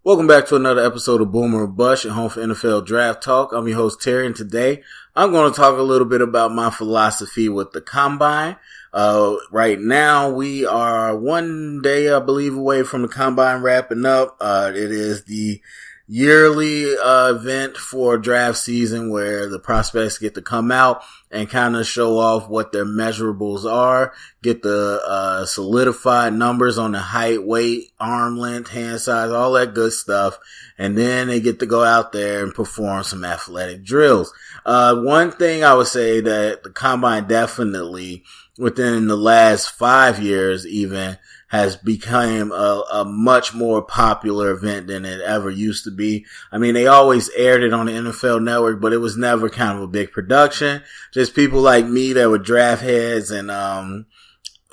Welcome back to another episode of Boomer or Bust, your home for NFL Draft Talk. I'm your host, Terry, and today I'm going to talk a little bit about my philosophy with the Combine. Right now, we are one day, I believe, away from the Combine wrapping up. It is the yearly event for draft season where the prospects get to come out and kind of show off what their measurables are, get the solidified numbers on the height, weight, arm length, hand size, all that good stuff. And then they get to go out there and perform some athletic drills. One thing I would say that the Combine definitely within the last 5 years even has become a much more popular event than it ever used to be. I mean, they always aired it on the NFL Network, but it was never kind of a big production. Just people like me that were draft heads and,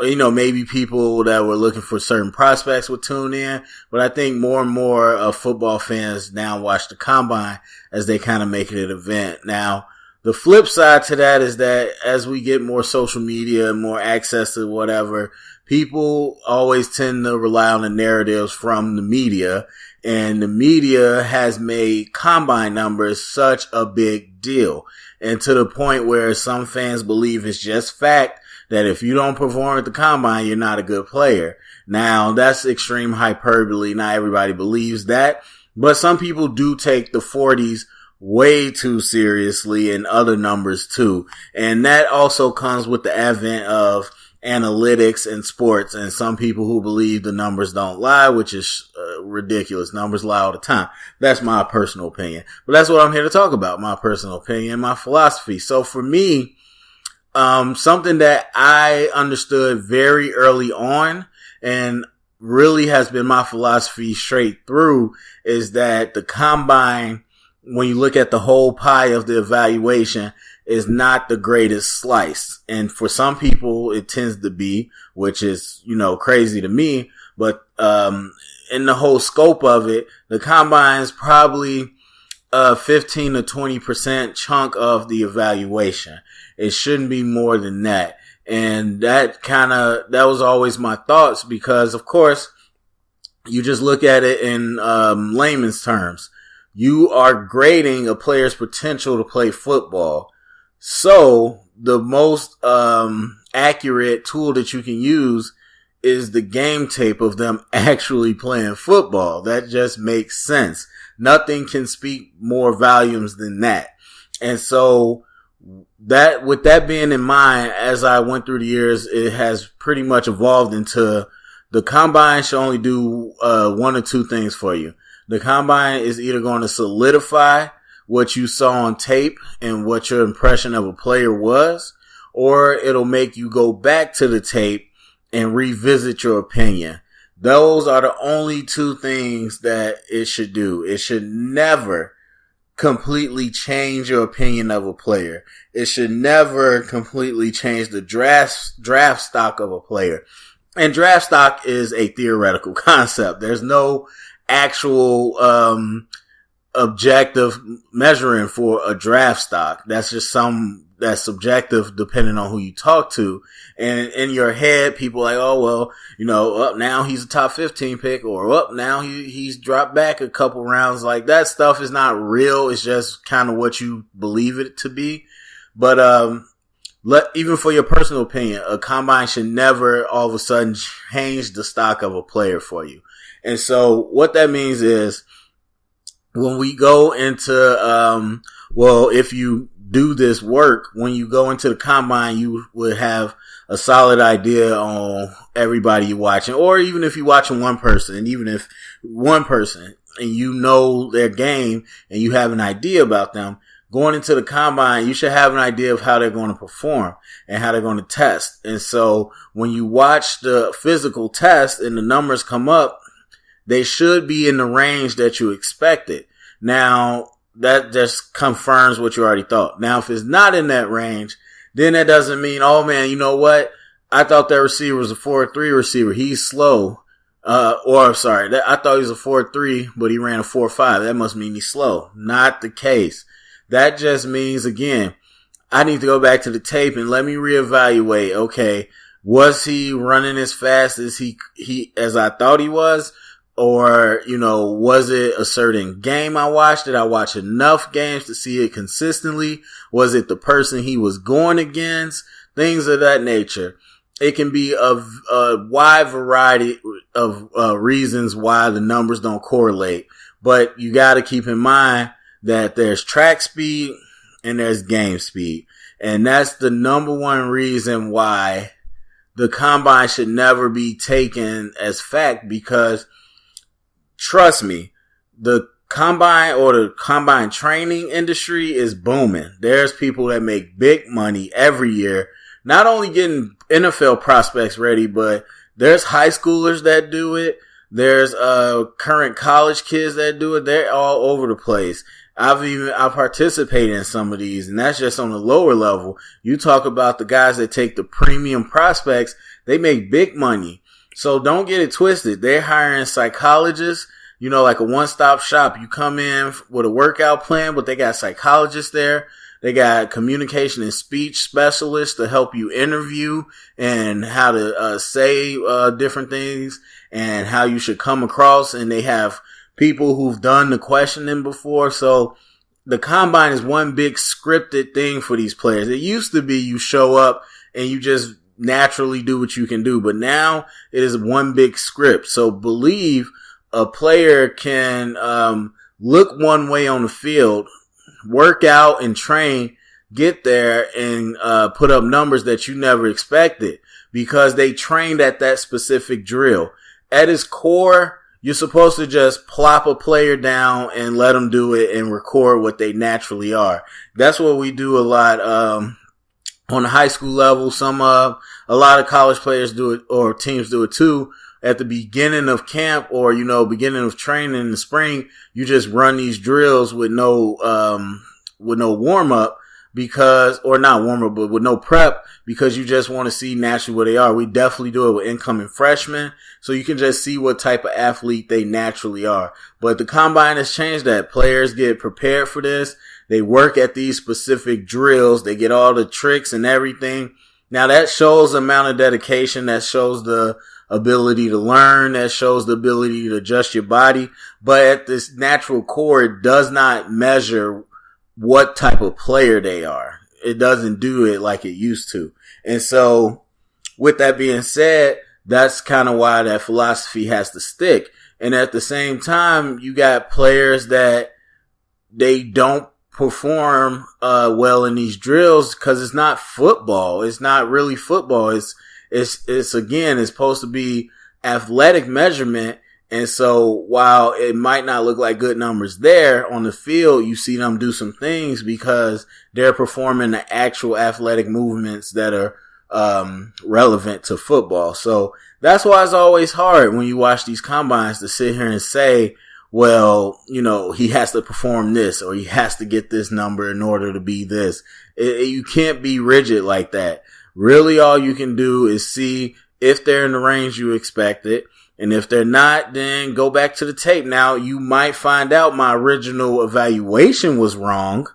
maybe people that were looking for certain prospects would tune in. But I think more and more football fans now watch the Combine as they kind of make it an event. Now, the flip side to that is that as we get more social media and more access to whatever, people always tend to rely on the narratives from the media, and the media has made Combine numbers such a big deal. And to the point where some fans believe it's just fact that if you don't perform at the Combine, you're not a good player. Now, that's extreme hyperbole. Not everybody believes that, but some people do take the 40s way too seriously and other numbers too. And that also comes with the advent of analytics and sports, and some people who believe the numbers don't lie, which is ridiculous. Numbers lie all the time. That's my personal opinion, but that's what I'm here to talk about, my personal opinion, my philosophy. So for me, something that I understood very early on and really has been my philosophy straight through is that the Combine, when you look at the whole pie of the evaluation, is not the greatest slice. And for some people, it tends to be, which is, crazy to me. But, in the whole scope of it, the Combine is probably 15 to 20% chunk of the evaluation. It shouldn't be more than that. And that was always my thoughts because, of course, you just look at it in layman's terms. You are grading a player's potential to play football. So the most accurate tool that you can use is the game tape of them actually playing football. That just makes sense. Nothing can speak more volumes than that. And so that, with that being in mind, as I went through the years, it has pretty much evolved into the Combine should only do one or two things for you. The Combine is either going to solidify what you saw on tape and what your impression of a player was, or it'll make you go back to the tape and revisit your opinion. Those are the only two things that it should do. It should never completely change your opinion of a player. It should never completely change the draft stock of a player. And draft stock is a theoretical concept. There's no actual objective measuring for a draft stock. That's just that's subjective depending on who you talk to. And in your head, people are like, oh, well, up now he's a top 15 pick, or up now he's dropped back a couple rounds. Like, that stuff is not real. It's just kind of what you believe it to be. But even for your personal opinion, a Combine should never all of a sudden change the stock of a player for you. And so what that means is when we go into, if you do this work, when you go into the Combine, you would have a solid idea on everybody you're watching, or even if you're watching one person, and even if one person and you know their game and you have an idea about them, going into the Combine, you should have an idea of how they're going to perform and how they're going to test. And so when you watch the physical test and the numbers come up, they should be in the range that you expected. Now, that just confirms what you already thought. Now, if it's not in that range, then that doesn't mean, oh man, you know what? I thought that receiver was a 4.3 receiver. He's slow. I thought he was a 4.3, but he ran a 4.5. That must mean he's slow. Not the case. That just means, again, I need to go back to the tape and let me reevaluate. Okay, was he running as fast as he as I thought he was? Or, was it a certain game I watched? Did I watch enough games to see it consistently? Was it the person he was going against? Things of that nature. It can be a wide variety of reasons why the numbers don't correlate. But you got to keep in mind that there's track speed and there's game speed. And that's the number one reason why the combine should never be taken as fact, because trust me, the combine or the combine training industry is booming. There's people that make big money every year, not only getting NFL prospects ready, but there's high schoolers that do it. There's current college kids that do it. They're all over the place. I've participated in some of these, and that's just on the lower level. You talk about the guys that take the premium prospects, they make big money. So don't get it twisted. They're hiring psychologists, like a one-stop shop. You come in with a workout plan, but they got psychologists there. They got communication and speech specialists to help you interview and how to say different things and how you should come across. And they have people who've done the questioning before. So the combine is one big scripted thing for these players. It used to be you show up and you just naturally do what you can do, but now it is one big script. So believe a player can look one way on the field, work out and train, get there and put up numbers that you never expected because they trained at that specific drill. At its core, you're supposed to just plop a player down and let them do it and record what they naturally are. That's what we do a lot on the high school level. A lot of college players do it, or teams do it too. At the beginning of camp or, beginning of training in the spring, you just run these drills with no warm up or not warm up, but with no prep, because you just want to see naturally what they are. We definitely do it with incoming freshmen, so you can just see what type of athlete they naturally are. But the combine has changed that. Players get prepared for this. They work at these specific drills. They get all the tricks and everything. Now that shows the amount of dedication. That shows the ability to learn. That shows the ability to adjust your body. But at this natural core, it does not measure what type of player they are. It doesn't do it like it used to. And so with that being said, that's kind of why that philosophy has to stick. And at the same time, you got players that they don't perform well in these drills because it's not football. It's not really football. It's again, it's supposed to be athletic measurement. And so while it might not look like good numbers there on the field, you see them do some things because they're performing the actual athletic movements that are relevant to football. So that's why it's always hard when you watch these combines to sit here and say, well, he has to perform this or he has to get this number in order to be this. You can't be rigid like that. Really, all you can do is see if they're in the range you expected. And if they're not, then go back to the tape. Now, you might find out my original evaluation was wrong,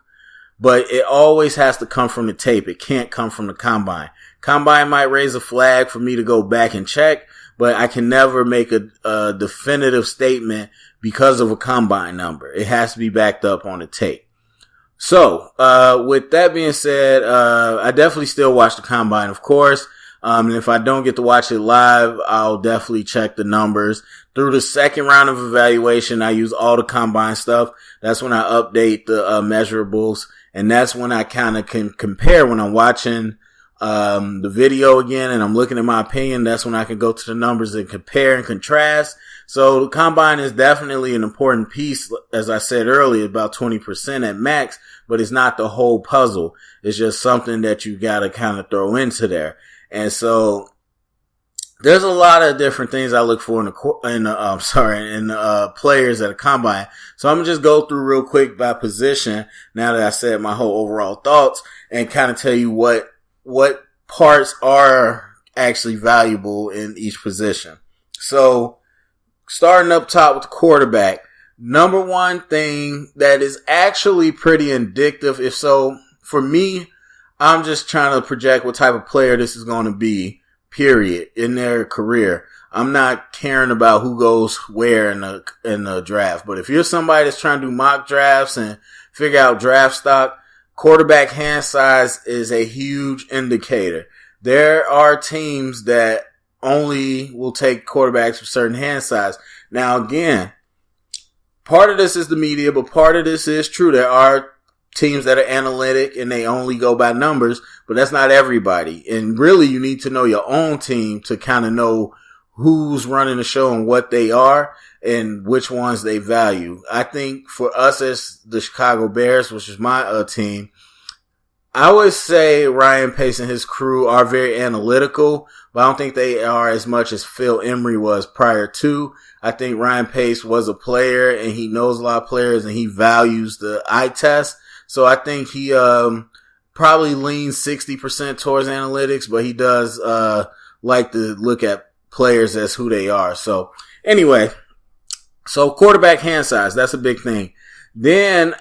but it always has to come from the tape. It can't come from the combine. Combine might raise a flag for me to go back and check, but I can never make a definitive statement because of a combine number. It has to be backed up on the tape. So, with that being said, I definitely still watch the combine, of course. And if I don't get to watch it live, I'll definitely check the numbers. Through the second round of evaluation, I use all the combine stuff. That's when I update the measurables. And that's when I kind of can compare when I'm watching the video again and I'm looking at my opinion. That's when I can go to the numbers and compare and contrast. So the combine is definitely an important piece. As I said earlier, about 20% at max, but it's not the whole puzzle. It's just something that you got to kind of throw into there. And so there's a lot of different things I look for in players at a combine. So I'm gonna just go through real quick by position now that I said my whole overall thoughts and kind of tell you what parts are actually valuable in each position. So starting up top with the quarterback, number one thing that is actually pretty indicative, if so, for me, I'm just trying to project what type of player this is going to be, period, in their career. I'm not caring about who goes where in the draft. But if you're somebody that's trying to do mock drafts and figure out draft stock, quarterback hand size is a huge indicator. There are teams that only will take quarterbacks with certain hand size. Now, again, part of this is the media, but part of this is true. There are teams that are analytic and they only go by numbers, but that's not everybody. And really, you need to know your own team to kind of know who's running the show and what they are and which ones they value. I think for us as the Chicago Bears, which is my team, I would say Ryan Pace and his crew are very analytical, but I don't think they are as much as Phil Emery was prior to. I think Ryan Pace was a player and he knows a lot of players and he values the eye test. So I think he probably leans 60% towards analytics, but he does like to look at players as who they are. So anyway, so quarterback hand size, that's a big thing. Then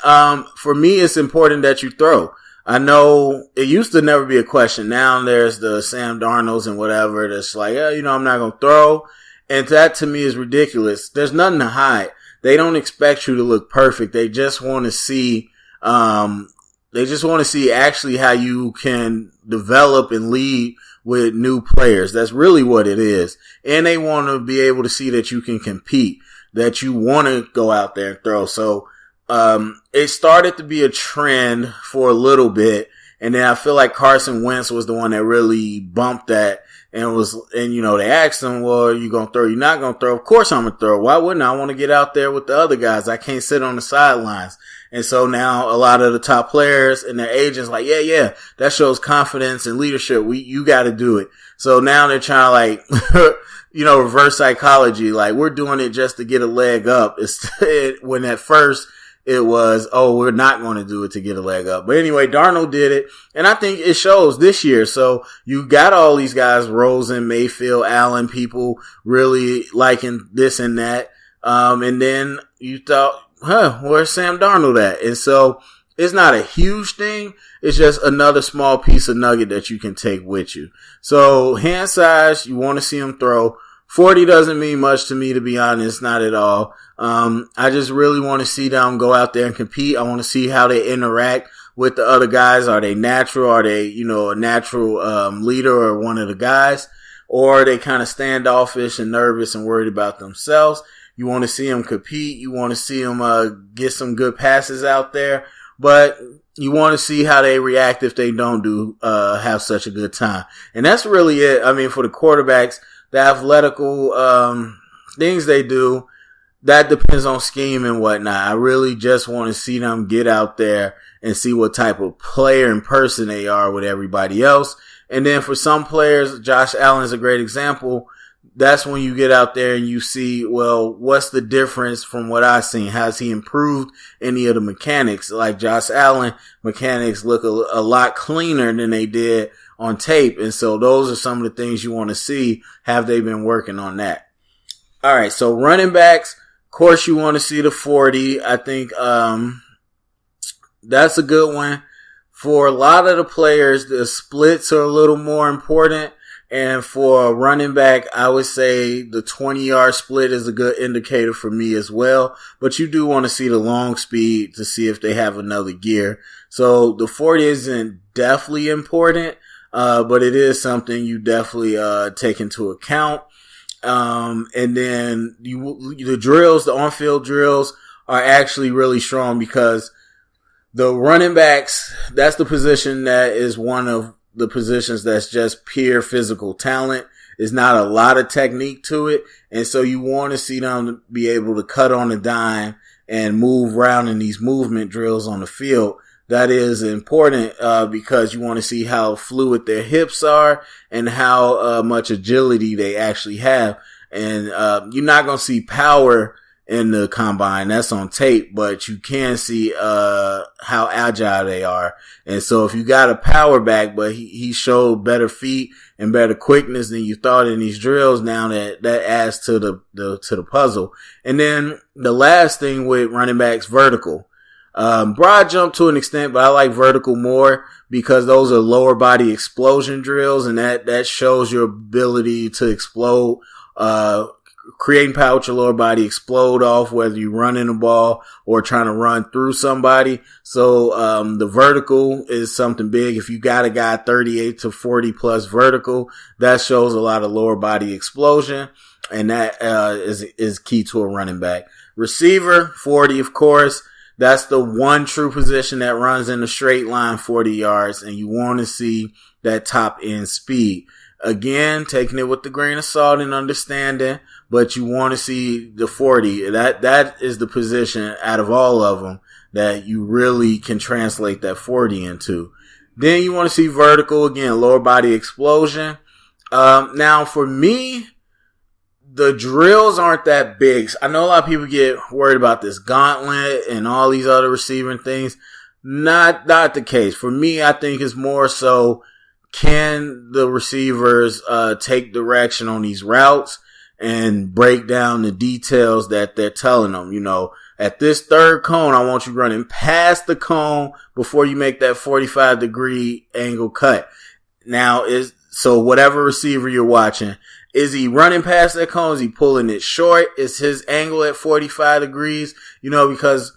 for me, it's important that you throw. I know it used to never be a question. Now there's the Sam Darnolds and whatever that's like, I'm not going to throw. And that to me is ridiculous. There's nothing to hide. They don't expect you to look perfect. They just want to see, actually how you can develop and lead with new players. That's really what it is. And they want to be able to see that you can compete, that you want to go out there and throw. So, it started to be a trend for a little bit. And then I feel like Carson Wentz was the one that really bumped that and they asked him, well, are you going to throw? You're not going to throw? Of course I'm going to throw. Why wouldn't I want to get out there with the other guys? I can't sit on the sidelines. And so now a lot of the top players and their agents like, yeah, that shows confidence and leadership. You got to do it. So now they're trying to reverse psychology. Like we're doing it just to get a leg up. When at first it was, we're not going to do it to get a leg up. But anyway, Darnold did it. And I think it shows this year. So you got all these guys, Rosen, Mayfield, Allen, people really liking this and that. And then you thought, where's Sam Darnold at? And so it's not a huge thing. It's just another small piece of nugget that you can take with you. So hand size, you want to see him throw. 40 doesn't mean much to me, to be honest, not at all. I just really want to see them go out there and compete. I want to see how they interact with the other guys. Are they natural? Are they, a natural leader or one of the guys? Or are they kind of standoffish and nervous and worried about themselves? You want to see them compete. You want to see them get some good passes out there. But you want to see how they react if they don't have such a good time. And that's really it. I mean, for the quarterbacks, the athletic things they do, that depends on scheme and whatnot. I really just want to see them get out there and see what type of player and person they are with everybody else. And then for some players, Josh Allen is a great example. That's when you get out there and you see, well, what's the difference from what I've seen? Has he improved any of the mechanics? Like Josh Allen, mechanics look a lot cleaner than they did on tape. And so those are some of the things you want to see. Have they been working on that? All right. So running backs, of course, you want to see the 40. I think, that's a good one. For a lot of the players, the splits are a little more important. And for a running back, I would say the 20-yard split is a good indicator for me as well. But you do want to see the long speed to see if they have another gear. So the 40 isn't definitely important, but it is something you definitely take into account. And then the drills, the on-field drills are actually really strong because the running backs, that's the position that is one of the positions that's just pure physical talent. There's not a lot of technique to it. And so you want to see them be able to cut on a dime and move around in these movement drills on the field. That is important because you want to see how fluid their hips are and how much agility they actually have. And you're not going to see power in the combine. That's on tape, but you can see how agile they are. And so if you got a power back, but he showed better feet and better quickness than you thought in these drills, now that adds to the puzzle. And then the last thing with running backs, vertical. Broad jump to an extent, but I like vertical more because those are lower body explosion drills, and that shows your ability to explode creating power with your lower body, explode off, whether you're running the ball or trying to run through somebody. So, the vertical is something big. If you got a guy 38 to 40 plus vertical, that shows a lot of lower body explosion. And that, is key to a running back. Receiver, 40, of course. That's the one true position that runs in a straight line 40 yards, and you want to see that top end speed. Again, taking it with a grain of salt and understanding, but you want to see the 40. That is the position out of all of them that you really can translate that 40 into. Then you want to see vertical, again, lower body explosion. Now for me, the drills aren't that big. I know a lot of people get worried about this gauntlet and all these other receiving things. Not the case. For me, I think it's more so, can the receivers take direction on these routes and break down the details that they're telling them? You know, at this third cone, I want you running past the cone before you make that 45-degree angle cut. Now, so whatever receiver you're watching, is he running past that cone? Is he pulling it short? Is his angle at 45 degrees? You know, because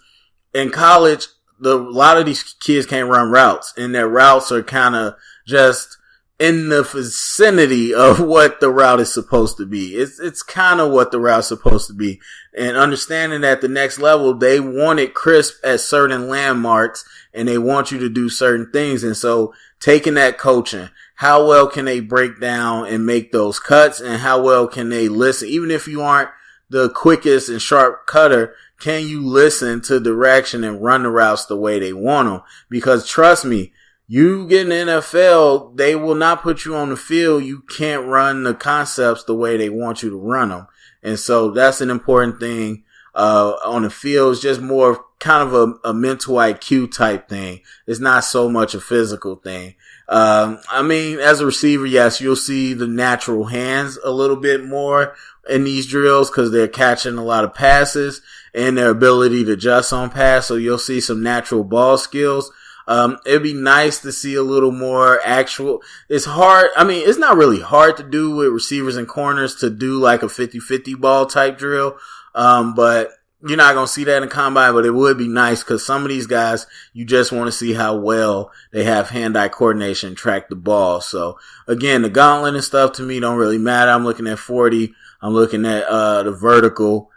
in college, a lot of these kids can't run routes, and their routes are kind of just in the vicinity of what the route is supposed to be. It's kind of what the route's supposed to be. And understanding that the next level, they want it crisp at certain landmarks, and they want you to do certain things. And so taking that coaching, how well can they break down and make those cuts, and how well can they listen? Even if you aren't the quickest and sharp cutter, can you listen to direction and run the routes the way they want them? Because trust me, you get in the NFL, they will not put you on the field. You can't run the concepts the way they want you to run them. And so that's an important thing. On the field, it's just more kind of a mental IQ type thing. It's not so much a physical thing. I mean, as a receiver, yes, you'll see the natural hands a little bit more in these drills because they're catching a lot of passes and their ability to adjust on pass. So you'll see some natural ball skills. It'd be nice to see a little more actual. It's hard. I mean, it's not really hard to do with receivers and corners to do like a 50-50 ball type drill. But you're not going to see that in combine, but it would be nice because some of these guys, you just want to see how well they have hand-eye coordination, track the ball. So again, the gauntlet and stuff to me don't really matter. I'm looking at 40. I'm looking at, the vertical,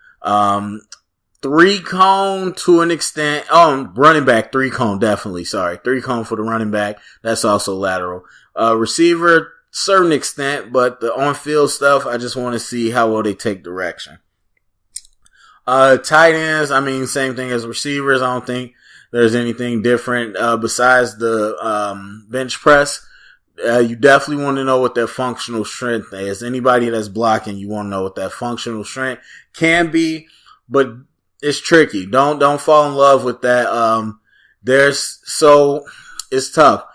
3-cone to an extent. Running back, 3-cone, definitely. Sorry. 3-cone for the running back. That's also lateral. Receiver, certain extent, but the on-field stuff, I just want to see how well they take direction. Tight ends, I mean, same thing as receivers. I don't think there's anything different, besides the, bench press. You definitely want to know what their functional strength is. Anybody that's blocking, you want to know what that functional strength can be, but it's tricky. Don't fall in love with that. It's tough.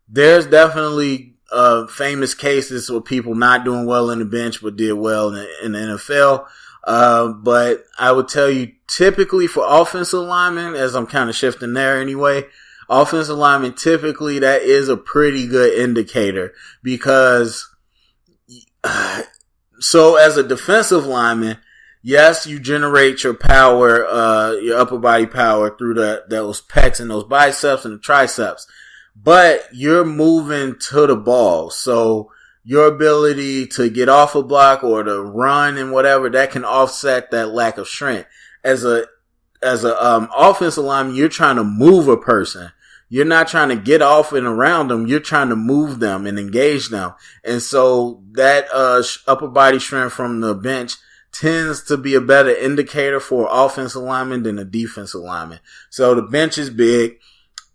There's definitely, famous cases of people not doing well in the bench, but did well in the NFL. But I would tell you typically for offensive linemen, as I'm kind of shifting there anyway, offensive linemen, typically that is a pretty good indicator because, so as a defensive lineman, yes, you generate your power, your upper body power through those pecs and those biceps and the triceps, but you're moving to the ball. So your ability to get off a block or to run and whatever, that can offset that lack of strength. As a offensive lineman, you're trying to move a person. You're not trying to get off and around them. You're trying to move them and engage them. And so that, upper body strength from the bench tends to be a better indicator for offensive lineman than a defensive lineman. So the bench is big.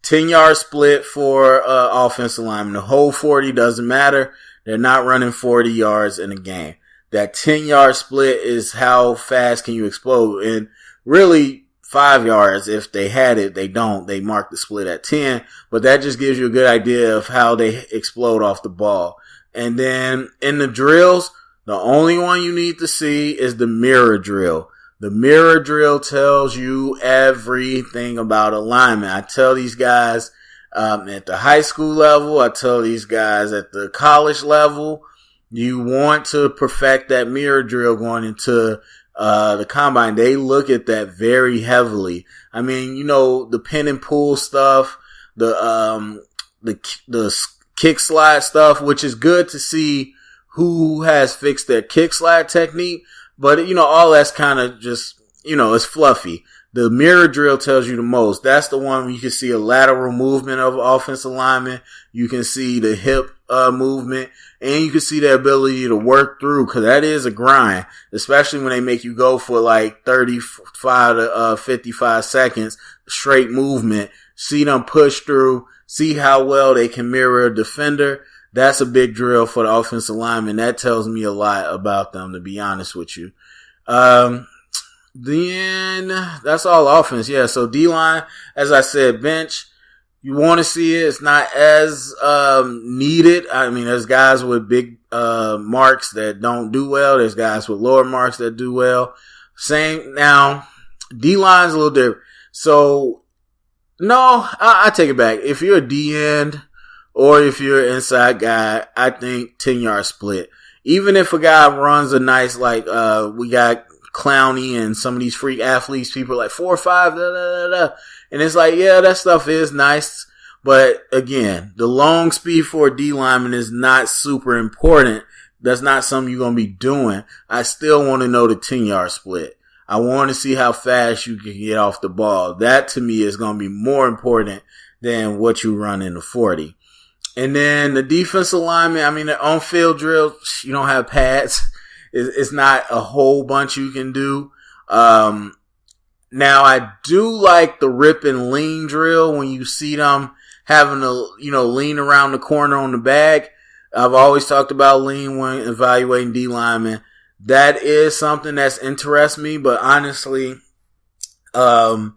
10-yard split for, offensive lineman. The whole 40 doesn't matter. They're not running 40 yards in a game. That 10-yard split is how fast can you explode. And really 5 yards, if they had it, they don't. They mark the split at 10. But that just gives you a good idea of how they explode off the ball. And then in the drills, the only one you need to see is the mirror drill. The mirror drill tells you everything about alignment. I tell these guys, at the high school level, I tell these guys at the college level, You want to perfect that mirror drill going into the combine. They look at that very heavily. I mean, the pin and pull stuff, the kick slide stuff, which is good to see who has fixed their kick slide technique. But, all that's kind of just, it's fluffy. The mirror drill tells you the most. That's the one where you can see a lateral movement of offensive linemen. You can see the hip movement, and you can see the ability to work through, because that is a grind, especially when they make you go for like 35 to 55 seconds straight movement. See them push through, see how well they can mirror a defender. That's a big drill for the offensive lineman. That tells me a lot about them, to be honest with you. Then that's all offense. Yeah. So D-line, as I said, bench, you want to see it. It's not as needed. I mean, there's guys with big marks that don't do well. There's guys with lower marks that do well. Same now. D-line's a little different. So no, I take it back. If you're a D-end or if you're an inside guy, I think 10-yard split. Even if a guy runs a nice, like we got Clowney and some of these freak athletes, people are like 4.5, and it's like, yeah, that stuff is nice, but again, the long speed for a D lineman is not super important. That's not something you're going to be doing. I still want to know the 10-yard split. I want to see how fast you can get off the ball. That to me is going to be more important than what you run in the 40. And then the defensive lineman, I mean, the on-field drill, you don't have pads. It's not a whole bunch you can do. Now I do like the rip and lean drill when you see them having to, lean around the corner on the bag. I've always talked about lean when evaluating D linemen. That is something that's interests me, but honestly, nothing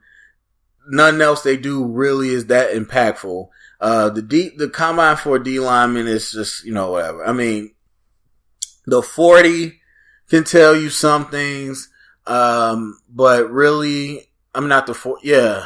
else they do really is that impactful. The combine for a D lineman is just, whatever. I mean, the 40 can tell you some things, but really, I'm not the 40. Yeah,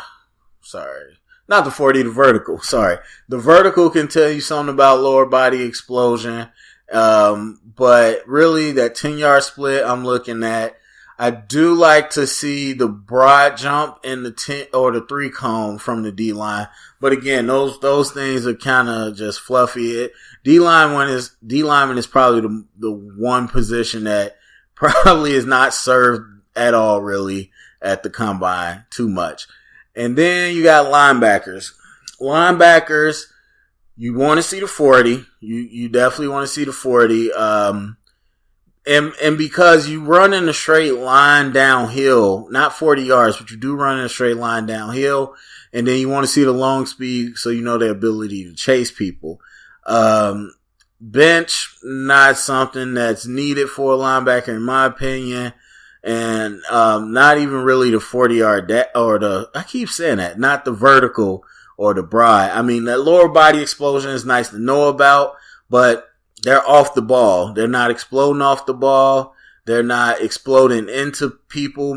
sorry. Not the 40, the vertical. Sorry. The vertical can tell you something about lower body explosion. But really that 10-yard split I'm looking at. I do like to see the broad jump in the 10 or the 3 cone from the D line. But again, those things are kind of just fluffy. D lineman is probably the one position that probably is not served at all really at the combine too much. And then you got linebackers. Linebackers, you want to see the 40. You definitely want to see the 40. And because you run in a straight line downhill, not 40 yards, but you do run in a straight line downhill. And then you want to see the long speed so you know the ability to chase people. Bench, not something that's needed for a linebacker in my opinion. And not even really the 40-yard I keep saying that, not the vertical or the broad. I mean, that lower body explosion is nice to know about, but they're off the ball. They're not exploding off the ball. They're not exploding into people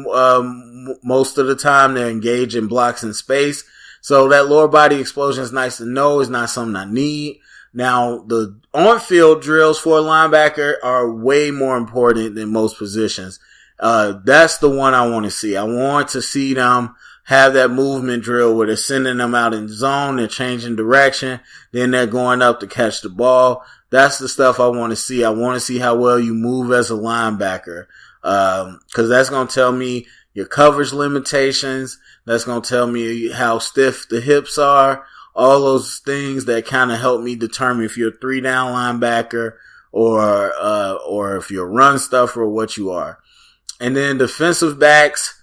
most of the time. They're engaged in blocks in space. So that lower body explosion is nice to know. It's not something I need. Now, the on-field drills for a linebacker are way more important than most positions. That's the one I want to see. I want to see them have that movement drill where they're sending them out in zone, they're changing direction, then they're going up to catch the ball. That's the stuff I want to see. I want to see how well you move as a linebacker. Cause that's going to tell me your coverage limitations. That's going to tell me how stiff the hips are. All those things that kind of help me determine if you're a 3-down linebacker or if you're a run stuffer or what you are. And then defensive backs.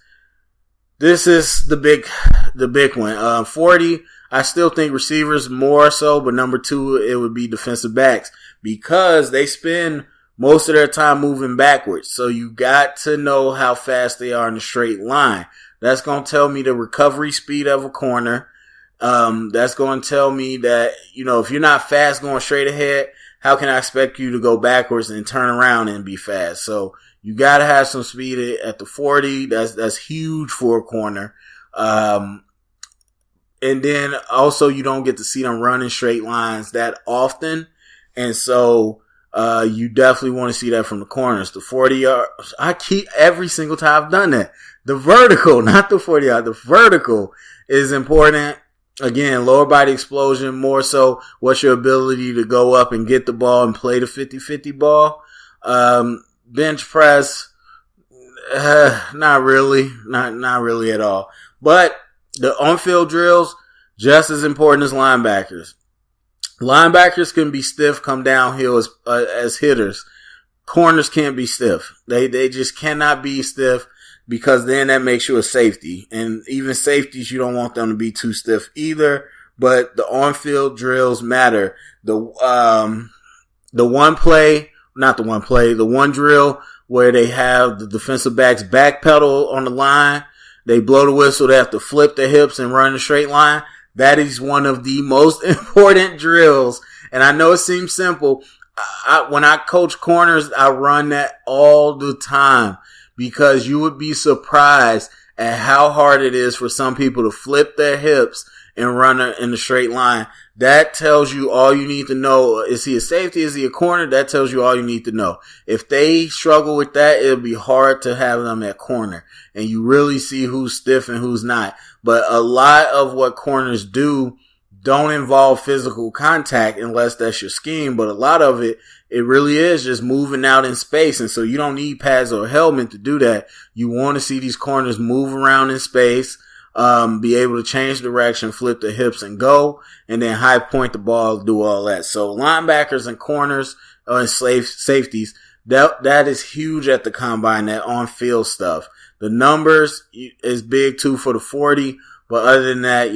This is the big one. 40, I still think receivers more so, but number 2, it would be defensive backs because they spend most of their time moving backwards. So you got to know how fast they are in a straight line. That's going to tell me the recovery speed of a corner. That's going to tell me that, if you're not fast going straight ahead, how can I expect you to go backwards and turn around and be fast? So you got to have some speed at the 40. That's huge for a corner. And then also you don't get to see them running straight lines that often. And so, You definitely want to see that from the corners. The 40 yards, I keep every single time I've done that. The vertical, not the 40 yard, the vertical is important. Again, lower body explosion, more so what's your ability to go up and get the ball and play the 50-50 ball. Bench press, not really at all. But the on-field drills, just as important as linebackers. Linebackers can be stiff, come downhill as hitters. Corners can't be stiff. They just cannot be stiff, because then that makes you a safety. And even safeties, you don't want them to be too stiff either. But the on-field drills matter. The one drill where they have the defensive backs backpedal on the line. They blow the whistle. They have to flip their hips and run a straight line. That is one of the most important drills. And I know it seems simple. When I coach corners, I run that all the time, because you would be surprised at how hard it is for some people to flip their hips and run in a straight line. That tells you all you need to know. Is he a safety? Is he a corner? That tells you all you need to know. If they struggle with that, it'll be hard to have them at corner. And you really see who's stiff and who's not. But a lot of what corners do don't involve physical contact unless that's your scheme. But a lot of it really is just moving out in space. And so you don't need pads or a helmet to do that. You want to see these corners move around in space, be able to change direction, flip the hips and go, and then high point the ball, do all that. So linebackers and corners and safeties, that is huge at the combine, that on-field stuff. The numbers is big too for the 40, but other than that,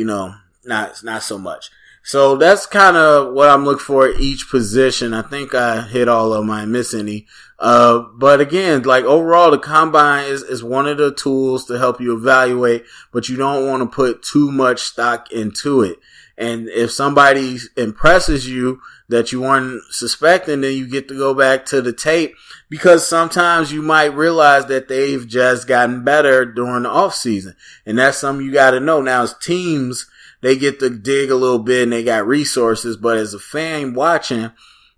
not so much. So that's kind of what I'm looking for at each position. I think I hit all of them. I didn't miss any. But again, like overall, the combine is one of the tools to help you evaluate, but you don't want to put too much stock into it. And if somebody impresses you that you weren't suspecting, then you get to go back to the tape, because sometimes you might realize that they've just gotten better during the off season. And that's something you got to know. Now, as teams, they get to dig a little bit and they got resources, but as a fan watching,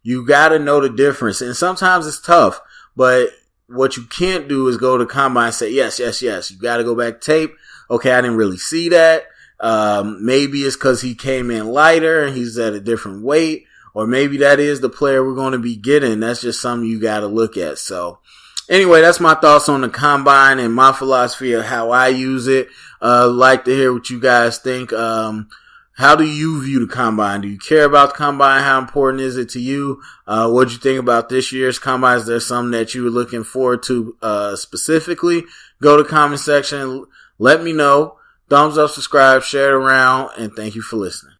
you got to know the difference. And sometimes it's tough, but what you can't do is go to combine and say, yes. You got to go back tape. Okay, I didn't really see that. Maybe it's because he came in lighter and he's at a different weight, or maybe that is the player we're going to be getting. That's just something you got to look at. So anyway, that's my thoughts on the combine and my philosophy of how I use it. Like to hear what you guys think. How do you view the combine? Do you care about the combine? How important is it to you? What do you think about this year's combine? Is there something that you were looking forward to specifically? Go to the comment section. Let me know. Thumbs up, subscribe, share it around, and thank you for listening.